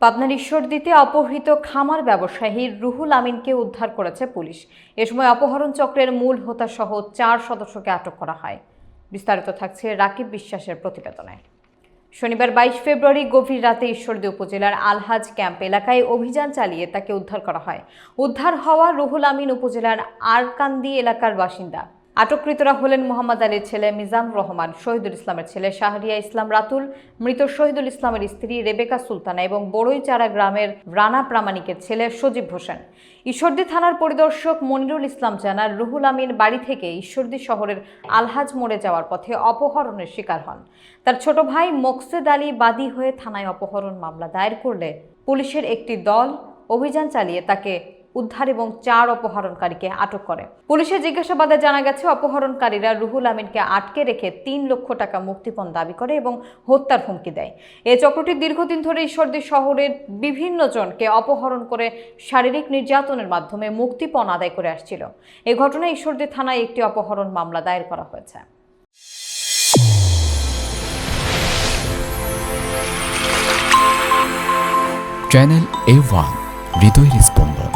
পাবনার ঈশ্বরদীতে অপহৃত খামার ব্যবসায়ী রুহুল আমিনকে উদ্ধার করেছে পুলিশ। এ সময় অপহরণ চক্রের মূল হোতা সহ 4 সদস্যকে আটক করা হয়। বিস্তারিত থাকছে রাকিব বিশ্বাসের প্রতিবেদনে। শনিবার 22 ফেব্রুয়ারি গভীর রাতে ঈশ্বরদী উপজেলার আলহাজ ক্যাম্প এলাকায় অভিযান চালিয়ে তাকে উদ্ধার করা হয়। উদ্ধার হওয়া রুহুল আমিন উপজেলার আরকান্দি এলাকার বাসিন্দা। আটককৃতরা হলেন মোহাম্মদ আলীর ছেলে মিজানুর রহমান, শহীদুল ইসলামের ছেলে শাহরিয়া ইসলাম রাতুল, মৃত শহীদুল ইসলামের স্ত্রী রেবেকা সুলতানা এবং বড়ইচারা গ্রামের রানা প্রামাণিকের ছেলে সজীব হোসেন। ঈশ্বরদী থানার পরিদর্শক মনিরুল ইসলাম জানান, রুহুল আমিন বাড়ি থেকে ঈশ্বরদী শহরের আলহাজ মোড়ে যাওয়ার পথে অপহরণের শিকার হন। তার ছোট ভাই মোকসেদ আলী বাদী হয়ে থানায় অপহরণ মামলা দায়ের করলে পুলিশের একটি দল অভিযান চালিয়ে তাকে উদ্ধার এবং 4 অপহরণকারীকে আটক করে। পুলিশের জিজ্ঞাসাবাদে জানা গেছে, অপহরণকারীরা রুহুল আমিনকে আটকে রেখে 3 লক্ষ টাকা মুক্তিপণ দাবি করে এবং হত্যার হুমকি দেয়। এই চক্রটি দীর্ঘদিন ধরে ঈশ্বরদী শহরের বিভিন্ন জনকে অপহরণ করে শারীরিক নির্যাতনের মাধ্যমে মুক্তিপণ আদায় করে আসছিল। এই ঘটনায় ঈশ্বরদী থানায় একটি অপহরণ মামলা দায়ের করা হয়েছে। চ্যানেল A1 হৃদয়ের স্পন্দন।